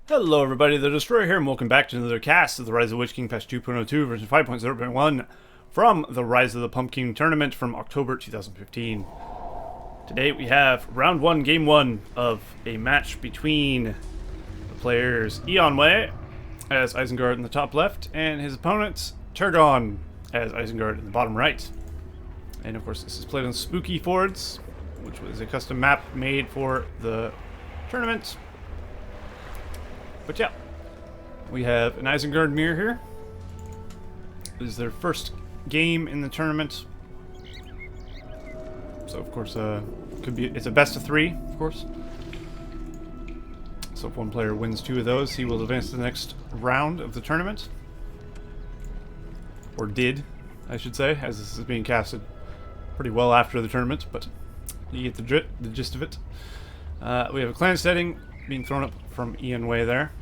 Hello everybody, the Destroyer here, and welcome back to another cast of the Rise of the Witch King patch 2.02 version 5.0.1 from the Rise of the Pumpking tournament from October 2015. Today we have round 1, game 1 of a match between the players Eonwe as Isengard in the top left and his opponent Turgon as Isengard in the bottom right. And of course this is played on Spooky Fords, which was a custom map made for the tournament. But yeah, we have an Isengard mirror here. This is their first game in the tournament. So of course, it's a best of 3, of course. So if one player wins 2 of those, he will advance to the next round of the tournament. Or did, I should say, as this is being casted pretty well after the tournament, but you get the gist of it. We have a clan setting being thrown up from Eonwe there.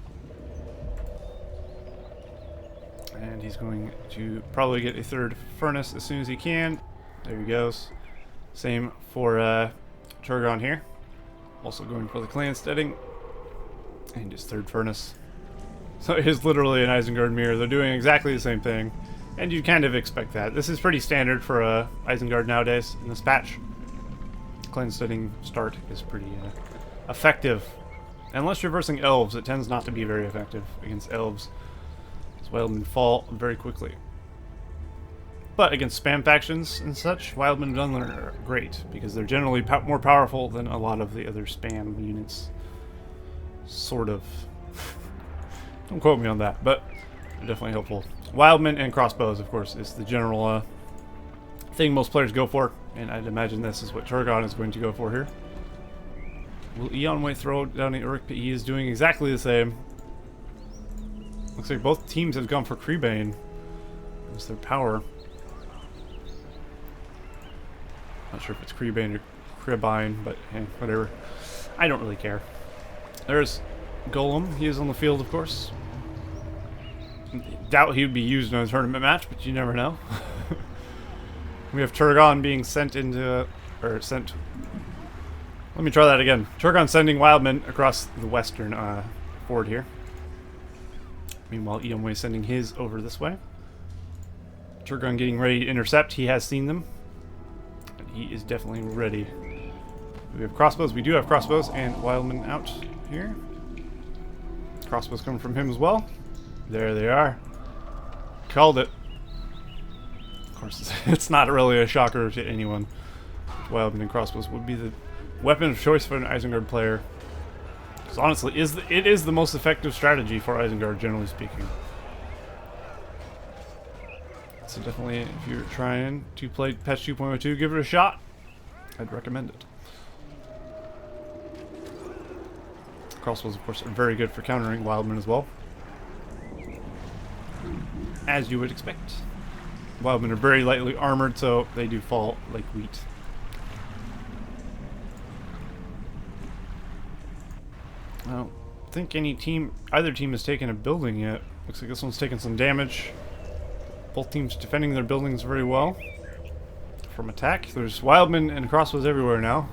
And he's going to probably get a third furnace as soon as he can. There he goes. Same for Turgon here. Also going for the clan setting. And his third furnace. So it is literally an Isengard mirror. They're doing exactly the same thing. And you'd kind of expect that. This is pretty standard for Isengard nowadays in this patch. Clan setting start is pretty effective. Unless you're versing elves, it tends not to be very effective against elves. As wildmen fall very quickly. But against spam factions and such, wildmen and Dunler are great, because they're generally more powerful than a lot of the other spam units. Sort of. Don't quote me on that, but they're definitely helpful. Wildmen and crossbows, of course, is the general thing most players go for, and I'd imagine this is what Turgon is going to go for here. Will Eonwe throw down the Uruk Pit? He is doing exactly the same. Looks like both teams have gone for Creebane. It's their power. Not sure if it's Creebane or Creebine, but hey, whatever. I don't really care. There's Golem. He is on the field, of course. Doubt he would be used in a tournament match, but you never know. We have Turgon being sent into... Let me try that again. Turgon sending wildmen across the western ford here. Meanwhile, Eonwe sending his over this way. Turgon getting ready to intercept. He has seen them. And he is definitely ready. We have crossbows. We do have crossbows and wildmen out here. Crossbows coming from him as well. There they are. Called it. Of course, it's not really a shocker to anyone. Wildmen and crossbows would be the weapon of choice for an Isengard player. Because honestly, it is the most effective strategy for Isengard, generally speaking. So definitely, if you're trying to play patch 2.02, give it a shot. I'd recommend it. Crossbows, of course, are very good for countering wildmen as well. As you would expect. Wildmen are very lightly armored, so they do fall like wheat. I don't think either team has taken a building yet. Looks like this one's taken some damage. Both teams defending their buildings very well from attack. There's wildmen and crossbows everywhere now.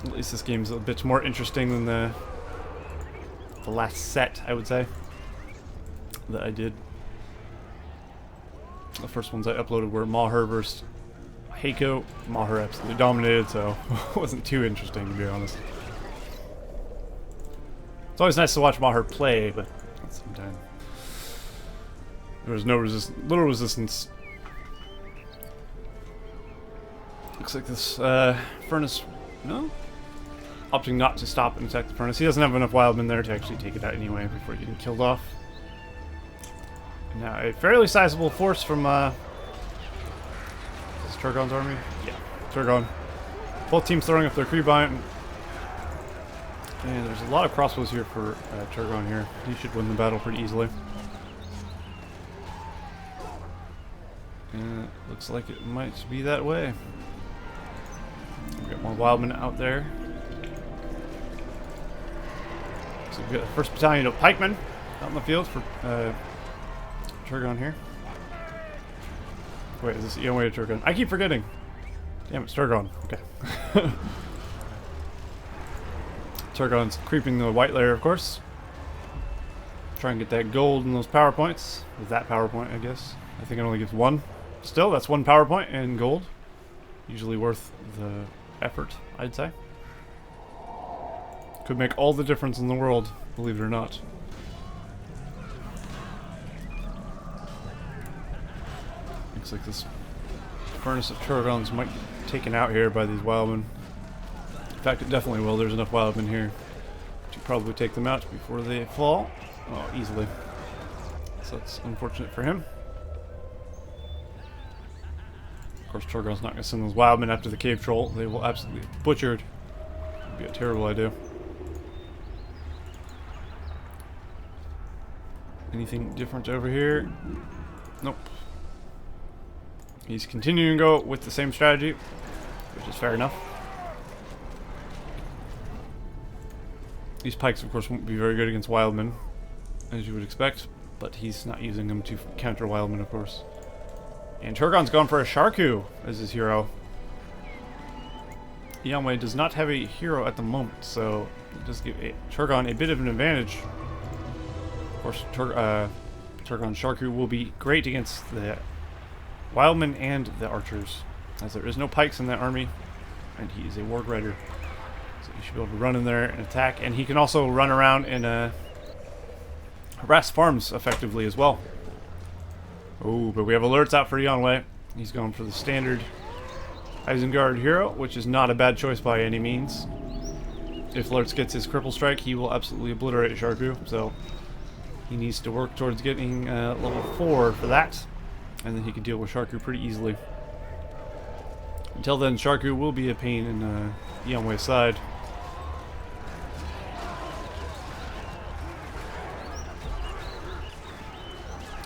At least this game's a bit more interesting than the last set, I would say, that I did. The first ones I uploaded were Maher versus Heiko. Maher absolutely dominated, so it wasn't too interesting, to be honest. It's always nice to watch Maher play, but at the same time, there was no little resistance. Looks like this furnace, no? Opting not to stop and attack the furnace. He doesn't have enough wildmen there to actually take it out anyway before getting killed off. Now, a fairly sizable force from Turgon's army? Yeah, Turgon. Both teams throwing up their Creebine. And there's a lot of crossbows here for Turgon here. He should win the battle pretty easily. And it looks like it might be that way. We've got more wildmen out there. So we've got the 1st Battalion of pikemen out in the field for Turgon here. Wait, is this Eonwe or Turgon? I keep forgetting. Damn it, Turgon. Okay. Turgon's creeping the white layer, of course. Try and get that gold in those power points. With that power point, I guess. I think it only gives one. Still, that's one power point and gold. Usually worth the effort, I'd say. Could make all the difference in the world, believe it or not. Looks like this furnace of Turgons might get taken out here by these wildmen. In fact, it definitely will. There's enough wildmen here to probably take them out before they fall. Oh, easily. So that's unfortunate for him. Of course, Turgon's not going to send those wildmen after the cave troll. They will absolutely be butchered. It would be a terrible idea. Anything different over here? Nope. He's continuing to go with the same strategy, which is fair enough. These pikes, of course, won't be very good against wildmen, as you would expect, but he's not using them to counter wildmen, of course. And Turgon's gone for a Sharku as his hero. Eonwe does not have a hero at the moment, so it does give Turgon a bit of an advantage. Of course, Turgon's Sharku will be great against the wildmen and the archers, as there is no pikes in that army, and he is a warg rider. So he should be able to run in there and attack, and he can also run around and harass farms effectively as well. Oh, but we have alerts out for Eonwe. He's going for the standard Isengard hero, which is not a bad choice by any means. If Lurtz gets his cripple strike, he will absolutely obliterate Sharku, so he needs to work towards getting level 4 for that, and then he can deal with Sharku pretty easily. Until then, Sharku will be a pain in Eonwe's side.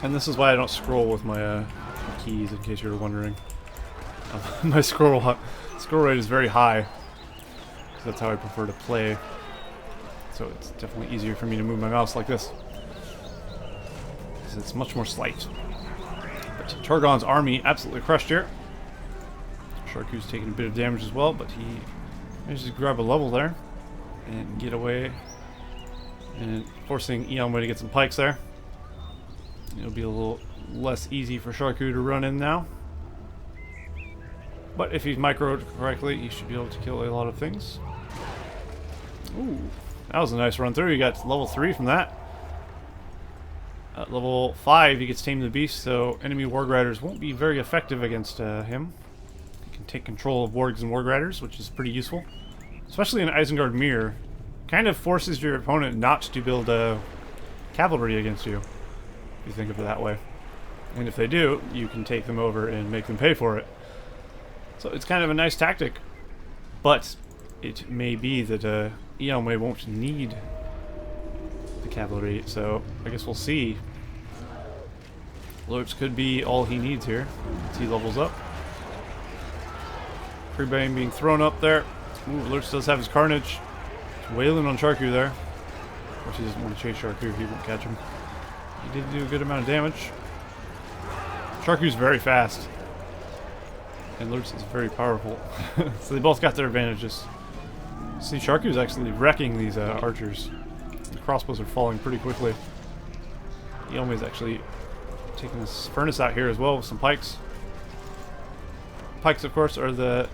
And this is why I don't scroll with my keys, in case you were wondering. My scroll rate is very high, because that's how I prefer to play. So it's definitely easier for me to move my mouse like this, because it's much more slight. But Turgon's army absolutely crushed here. Sharku's taking a bit of damage as well, but he manages to grab a level there and get away, and forcing Eonwe to get some pikes there. It'll be a little less easy for Sharku to run in now. But if he's microed correctly, he should be able to kill a lot of things. Ooh, that was a nice run through. He got level 3 from that. At level 5, he gets Tame the Beast, so enemy Warg Riders won't be very effective against him. He can take control of Wargs and Warg Riders, which is pretty useful. Especially in Isengard Mirror. Kind of forces your opponent not to build cavalry against you, if you think of it that way. And if they do, you can take them over and make them pay for it. So it's kind of a nice tactic. But it may be that Eonwe won't need the cavalry, so I guess we'll see. Lurtz could be all he needs here as he levels up. Pre-Bane being thrown up there. Ooh, Lurtz does have his Carnage. He's wailing on Sharku there. Of course, he doesn't want to chase Sharku, he won't catch him. He did do a good amount of damage. Sharku's very fast, and Lurtz is very powerful. So they both got their advantages. See, Sharku's actually wrecking these archers. The crossbows are falling pretty quickly. Eonwe's actually taking this furnace out here as well with some pikes. Pikes, of course, are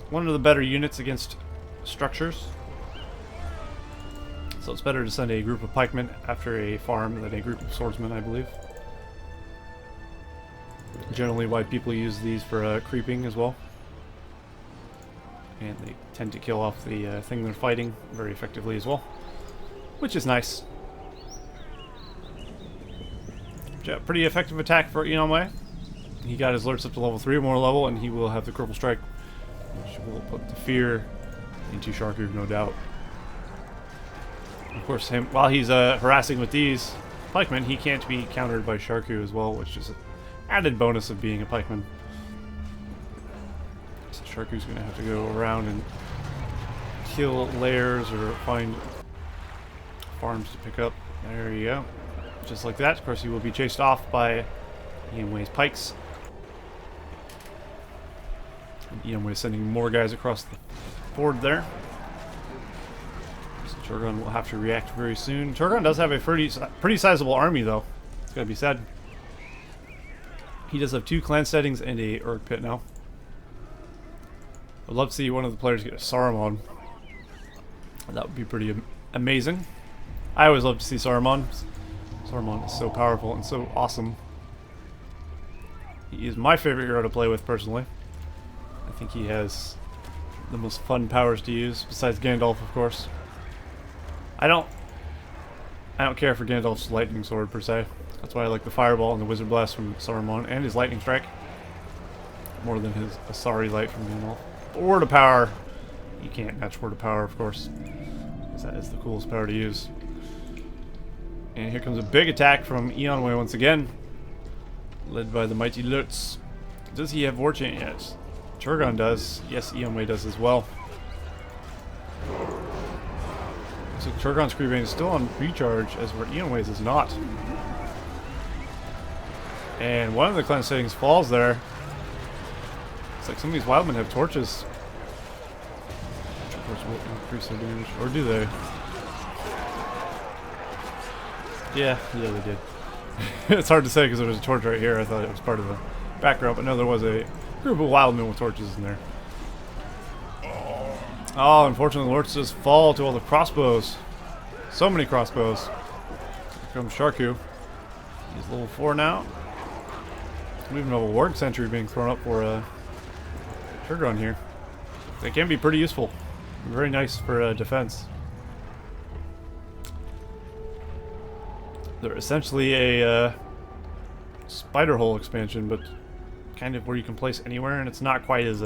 one of the better units against structures. So it's better to send a group of pikemen after a farm than a group of swordsmen, I believe. Generally why people use these for creeping as well. And they tend to kill off the thing they're fighting very effectively as well, which is nice. Yeah, pretty effective attack for Eonwe. He got his Lurtz up to level 3 or more level, and he will have the cripple strike, which will put the fear into Sharku, no doubt. Of course, while he's harassing with these pikemen, he can't be countered by Sharku as well, which is an added bonus of being a pikeman. So Sharku's going to have to go around and kill lairs or find farms to pick up. There you go. Just like that. Of course, he will be chased off by Eonwe's pikes. And Eonwe is sending more guys across the board there. Turgon will have to react very soon. Turgon does have a pretty sizable army, though. It's gotta be said. He does have 2 clan settings and a Urg pit now. I'd love to see one of the players get a Saruman. That would be pretty amazing. I always love to see Saruman. Saruman is so powerful and so awesome. He is my favorite hero to play with, personally. I think he has the most fun powers to use, besides Gandalf, of course. I don't care for Gandalf's lightning sword, per se. That's why I like the Fireball and the Wizard Blast from Saruman, and his Lightning Strike. More than his Asari Light from Gandalf. But Word of Power, you can't match Word of Power, of course. Because that is the coolest power to use. And here comes a big attack from Eonwe once again. Led by the mighty Lutz. Does he have War Chant yet? Turgon does. Yes, Eonwe does as well. So Turgon's Creepbane is still on recharge, as where Eonwe's is not. And one of the clan settings falls there. It's like some of these wildmen have torches. Which of course will increase their damage. Or do they? Yeah, they did. It's hard to say because there was a torch right here. I thought it was part of the background, but no, there was a group of wildmen with torches in there. Oh, unfortunately, the lords just fall to all the crossbows. So many crossbows. Here comes Sharku. He's level 4 now. We even have a Warg Sentry being thrown up for Turgon here. They can be pretty useful. Very nice for defense. They're essentially a spider hole expansion, but kind of where you can place anywhere, and it's not quite as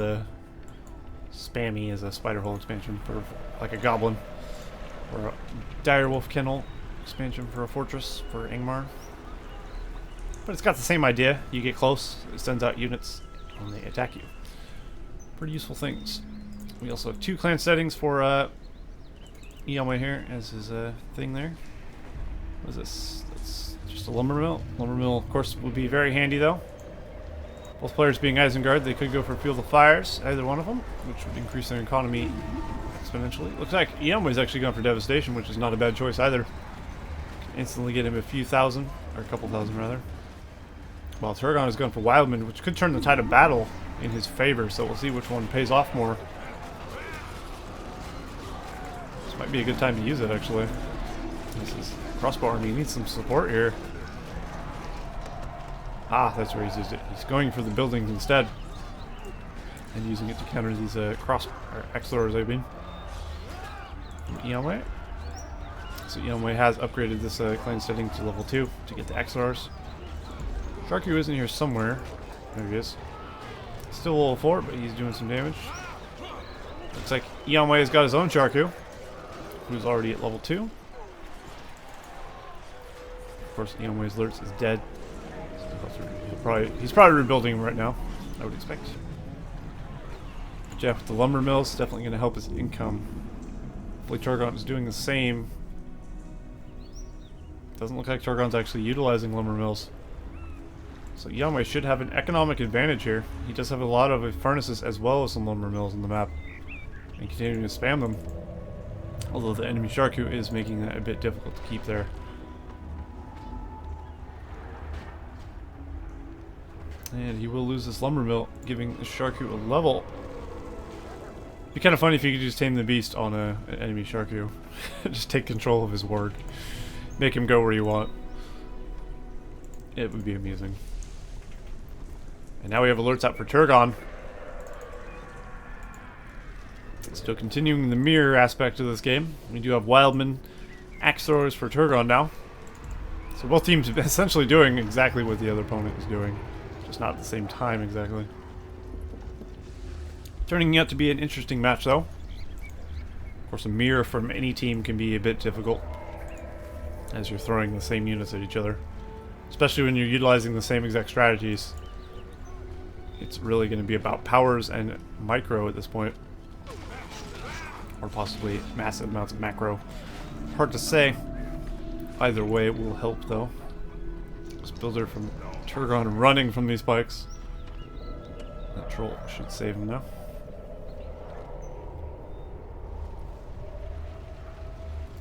spammy as a spider hole expansion for like a goblin, or a direwolf kennel expansion for a fortress for Angmar. But it's got the same idea. You get close, it sends out units, and they attack you. Pretty useful things. We also have 2 clan settings for Eonwe here as his thing there. What is this? That's just a lumber mill. Lumber mill, of course, would be very handy though. Both players being Isengard, they could go for Field of Fires, either one of them, which would increase their economy exponentially. Looks like Eonwe's actually going for Devastation, which is not a bad choice either. Can instantly get him a few thousand, or a couple thousand rather. While Turgon is going for Wildman, which could turn the tide of battle in his favor, so we'll see which one pays off more. This might be a good time to use it, actually. This is crossbow army needs some support here. Ah, that's where he's used it. He's going for the buildings instead. And using it to counter these X-Lords, I mean. From Eonwe. So Eonwe has upgraded this clan setting to level 2 to get the X-Lords. Sharku is in here somewhere. There he is. Still level 4, but he's doing some damage. Looks like Eonwe has got his own Sharku, who's already at level 2. Of course, Eonwe's Lurtz is dead. He's probably rebuilding right now, I would expect. But yeah, with the lumber mills, definitely going to help his income. Hopefully Turgon is doing the same. Doesn't look like Turgon's actually utilizing lumber mills. So Eonwe should have an economic advantage here. He does have a lot of furnaces as well as some lumber mills on the map. And continuing to spam them. Although the enemy Sharku is making that a bit difficult to keep there. And he will lose this lumber mill, giving the Sharku a level. It'd be kind of funny if you could just tame the beast on an enemy Sharku. Just take control of his ward. Make him go where you want. It would be amusing. And now we have alerts out for Turgon. Still continuing the mirror aspect of this game. We do have Wildman axe throwers for Turgon now. So both teams are essentially doing exactly what the other opponent is doing. Just not at the same time exactly. Turning out to be an interesting match though. Of course, a mirror from any team can be a bit difficult as you're throwing the same units at each other. Especially when you're utilizing the same exact strategies. It's really going to be about powers and micro at this point. Or possibly massive amounts of macro. Hard to say. Either way it will help though. This builder from Turgon running from these spikes. That troll should save him now.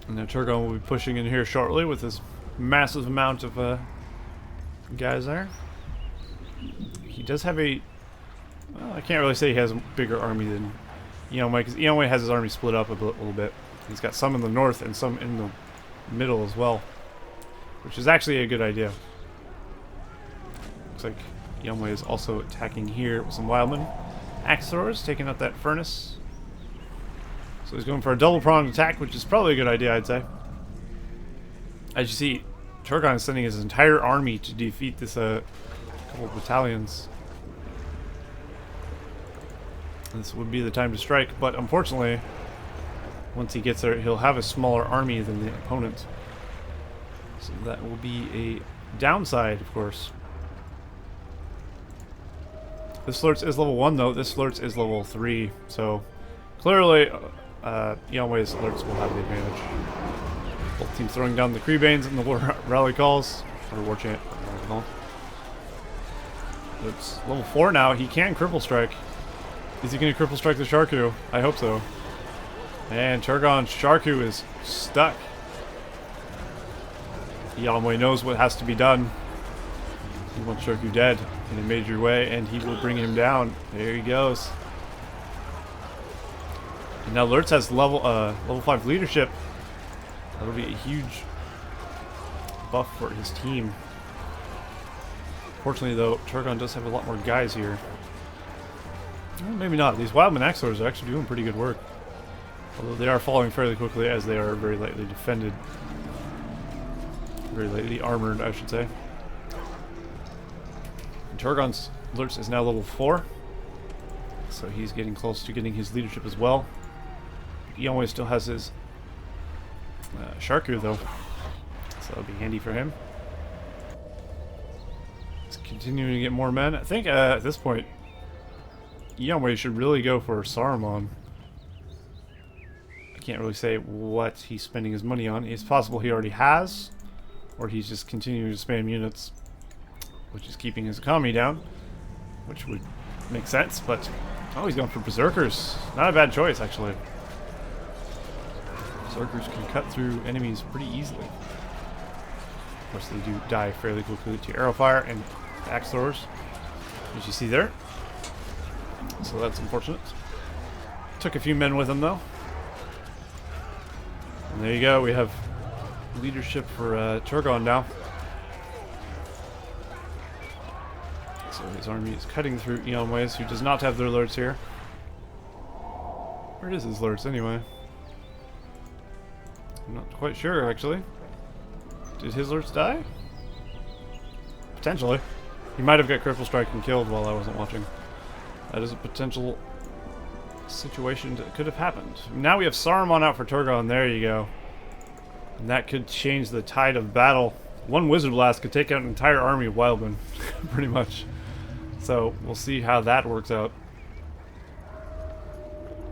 And now Turgon will be pushing in here shortly with this massive amount of guys there. He does have a... Well, I can't really say he has a bigger army than Eonwe, because Eonwe has his army split up a little bit. He's got some in the north and some in the middle as well, which is actually a good idea. Looks like Eonwe is also attacking here with some wildmen. Axe throwers, taking out that furnace. So he's going for a double-pronged attack, which is probably a good idea, I'd say. As you see, Turgon is sending his entire army to defeat this couple of battalions. This would be the time to strike, but unfortunately, once he gets there, he'll have a smaller army than the opponent. So that will be a downside, of course. This Lurtz is level 1, though. This Lurtz is level 3, so clearly Eonwe's Lurtz will have the advantage. Both teams throwing down the Crebanes and the war rally calls, or war chant. It's level 4 now. He can cripple strike. Is he going to cripple strike the Sharku? I hope so. And Turgon's Sharku is stuck. Eonwe knows what has to be done. He wants Sharku dead in a major way, and he will bring him down. There he goes. And now Lurtz has level 5 leadership. That'll be a huge buff for his team. Fortunately, though, Turgon does have a lot more guys here. Well, maybe not. These Wildman Axlors are actually doing pretty good work. Although they are falling fairly quickly as they are very lightly defended. Very lightly armored, I should say. And Turgon's Lurtz is now level 4. So he's getting close to getting his leadership as well. Eonwe still has his Sharku, though. So that'll be handy for him. He's continuing to get more men. I think at this point, Eonwe should really go for Saruman. I can't really say what he's spending his money on. It's possible he already has, or he's just continuing to spam units, which is keeping his economy down, which would make sense, but... Oh, he's going for Berserkers. Not a bad choice, actually. Berserkers can cut through enemies pretty easily. Of course, they do die fairly quickly to arrow fire and axe throwers, as you see there. So that's unfortunate. Took a few men with him, though. And there you go. We have leadership for Turgon now. So his army is cutting through Eonwe's, who does not have their Lurtz here. Where is his Lurtz, anyway? I'm not quite sure, actually. Did his Lurtz die? Potentially. He might have got cripple strike and killed while I wasn't watching. That is a potential situation that could have happened. Now we have Saruman out for Turgon. There you go. And that could change the tide of battle. One Wizard Blast could take out an entire army of Wildmen, pretty much. So we'll see how that works out.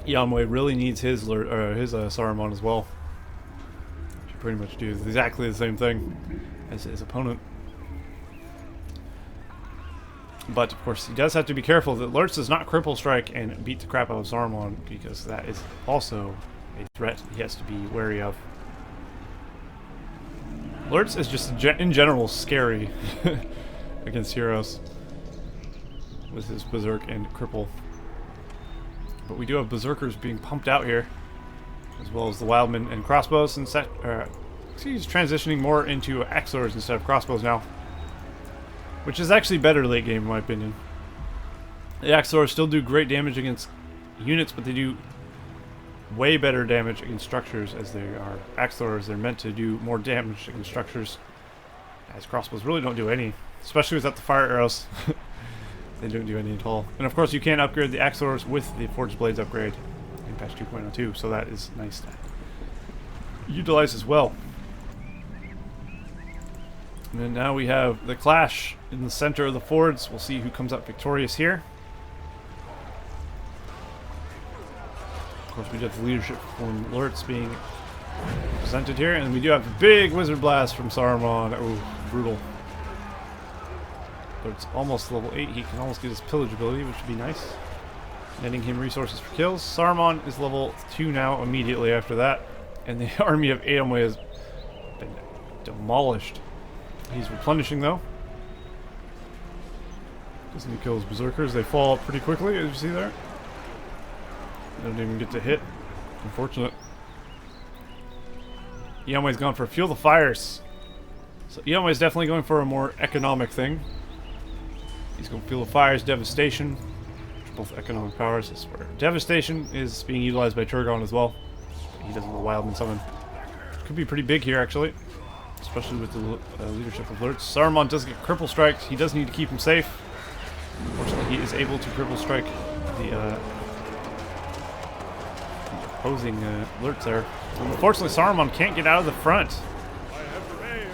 Eonwe really needs his Saruman as well. She pretty much do exactly the same thing as his opponent. But of course, he does have to be careful that Lurtz does not cripple strike and beat the crap out of Saruman, because that is also a threat he has to be wary of. Lurtz is just in general scary against heroes with his Berserk and cripple. But we do have Berserkers being pumped out here, as well as the Wildmen and crossbows, and he's transitioning more into Axlors instead of crossbows now. Which is actually better late game, in my opinion. The Axlors still do great damage against units, but they do way better damage against structures, as they are Axlors. They're meant to do more damage against structures, as crossbows really don't do any, especially without the fire arrows. They don't do any at all. And of course, you can upgrade the Axlors with the Forged Blades upgrade in patch 2.02, so that is nice to utilize as well. And then now we have the clash in the center of the fords. We'll see who comes out victorious here. Of course, we do have the leadership from Lurtz being presented here, and we do have a big Wizard Blast from Saruman. Oh, brutal. Lurtz almost level 8. He can almost get his pillage ability, which would be nice. Netting him resources for kills. Saruman is level 2 now, immediately after that. And the army of Eonwe has been demolished. He's replenishing though. Doesn't he kill his berserkers? They fall pretty quickly, as you see there. They don't even get to hit. Unfortunate. Eonwe's gone for fuel the fires. So Eonwe's definitely going for a more economic thing. He's going to fuel the fires, devastation. Both economic powers. I swear. Devastation is being utilized by Turgon as well. He doesn't have a Wildman summon. Could be pretty big here, actually. Especially with the leadership of Lurtz. Saruman does get cripple striked. He does need to keep him safe. Unfortunately, he is able to cripple strike the opposing Lurtz there. Unfortunately, Saruman can't get out of the front.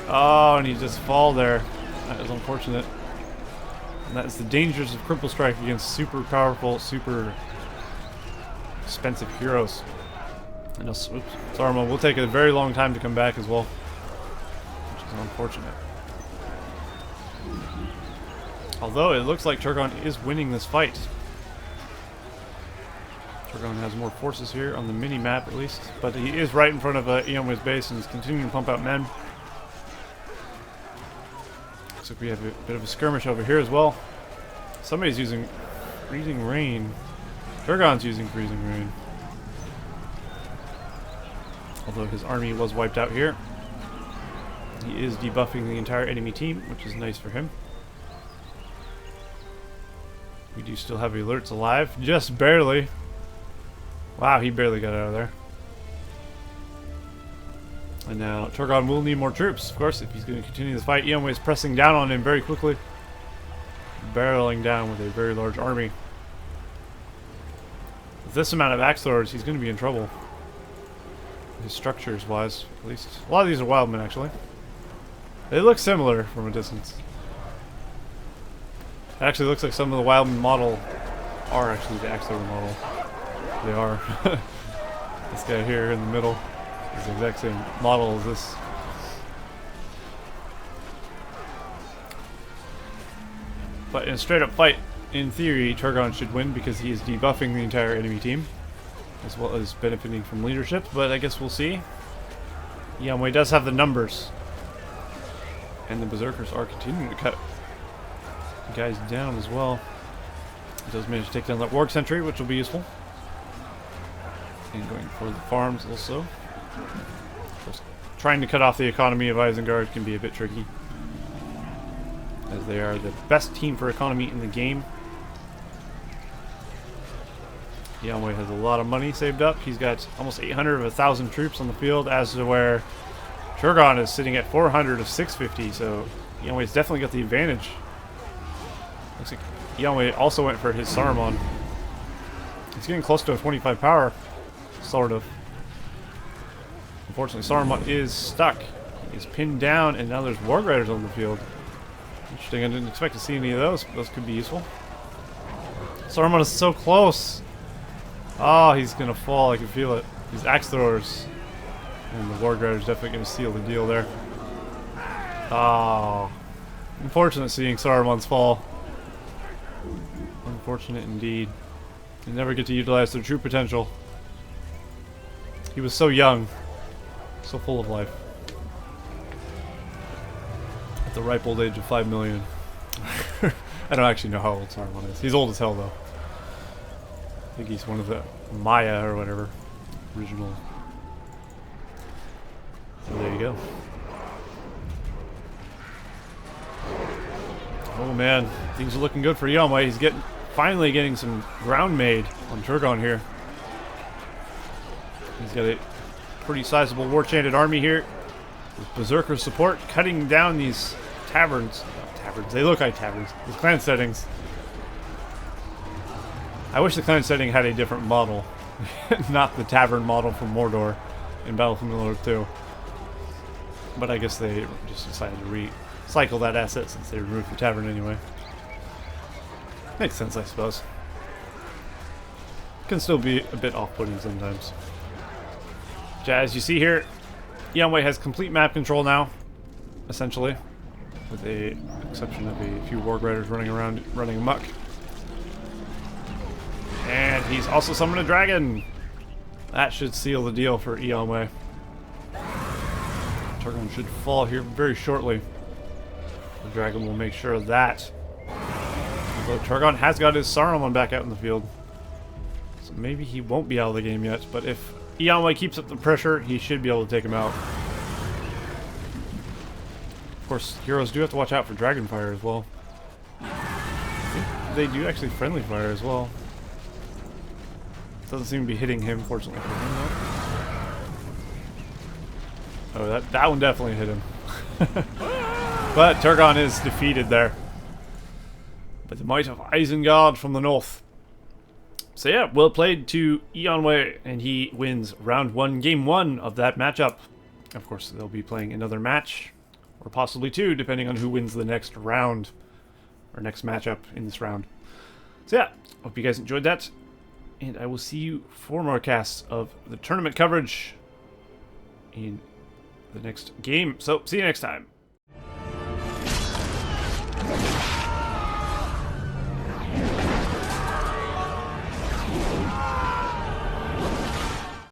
Oh, and he just fall there. That is unfortunate. And that is the dangers of cripple strike against super powerful, super expensive heroes. And Saruman will take a very long time to come back as well, which is unfortunate. Although it looks like Turgon is winning this fight. Turgon has more forces here on the mini-map at least, but he is right in front of Eonwe's base and is continuing to pump out men. Looks like we have a bit of a skirmish over here as well. Somebody's using freezing rain. Turgon's using freezing rain. Although his army was wiped out here. He is debuffing the entire enemy team, which is nice for him. We do still have alerts alive, just barely. Wow, he barely got out of there. And now Turgon will need more troops, of course, if he's going to continue this fight. Eonwe is pressing down on him very quickly. Barreling down with a very large army. With this amount of axe throwers, he's going to be in trouble. His structures wise, at least. A lot of these are wildmen, actually. They look similar from a distance. It actually looks like some of the wildman model are actually the axe thrower model. They are. This guy here in the middle is the exact same model as this. But in a straight up fight, in theory, Turgon should win because he is debuffing the entire enemy team, as well as benefiting from leadership, but I guess we'll see. Eonwe does have the numbers. And the berserkers are continuing to cut guys down as well. He does manage to take down that warg sentry, which will be useful. And going for the farms also. Just trying to cut off the economy of Isengard can be a bit tricky, as they are the best team for economy in the game. Eonwe has a lot of money saved up. He's got almost 800 of 1,000 troops on the field, as to where Turgon is sitting at 400 of 650, so Eonwe's definitely got the advantage. Looks like Eonwe also went for his Saruman. He's getting close to a 25 power, sort of. Unfortunately, Saruman is stuck. He's pinned down, and now there's Warg Riders on the field. Interesting, I didn't expect to see any of those. Those could be useful. Saruman is so close. Oh, he's gonna fall, I can feel it. These axe throwers. And the Warg Rider's definitely gonna seal the deal there. Oh. Unfortunate seeing Saruman's fall. Unfortunate indeed. They never get to utilize their true potential. He was so young. So full of life. At the ripe old age of 5 million. I don't actually know how old Saruman is. He's old as hell though. I think he's one of the Maya or whatever. Original. So there you go. Oh man, things are looking good for Eonwe. He's finally getting some ground made on Turgon here. He's got a pretty sizable war-chanted army here with berserker support, cutting down these taverns. Not taverns, they look like taverns. These clan settings. I wish the clan setting had a different model. Not the tavern model from Mordor in Battlefield Middle-earth 2. But I guess they just decided to recycle that asset since they removed the tavern anyway. Makes sense, I suppose. Can still be a bit off-putting sometimes. As you see here, Eonwe has complete map control now, essentially, with the exception of a few Warg Riders running around, running amok. And he's also summoned a dragon. That should seal the deal for Eonwe. Turgon should fall here very shortly. The dragon will make sure of that. Although Turgon has got his Saruman back out in the field. So maybe he won't be out of the game yet, but if Eonwe keeps up the pressure, he should be able to take him out. Of course, heroes do have to watch out for Dragonfire as well. I think they do actually friendly fire as well. Doesn't seem to be hitting him, fortunately for him, though. Oh, that one definitely hit him. But Turgon is defeated there. By the might of Isengard from the north. So yeah, well played to Eonwe, and he wins round 1, game 1 of that matchup. Of course, they'll be playing another match, or possibly 2, depending on who wins the next round, or next matchup in this round. So yeah, hope you guys enjoyed that, and I will see you for more casts of the tournament coverage in the next game. So, see you next time.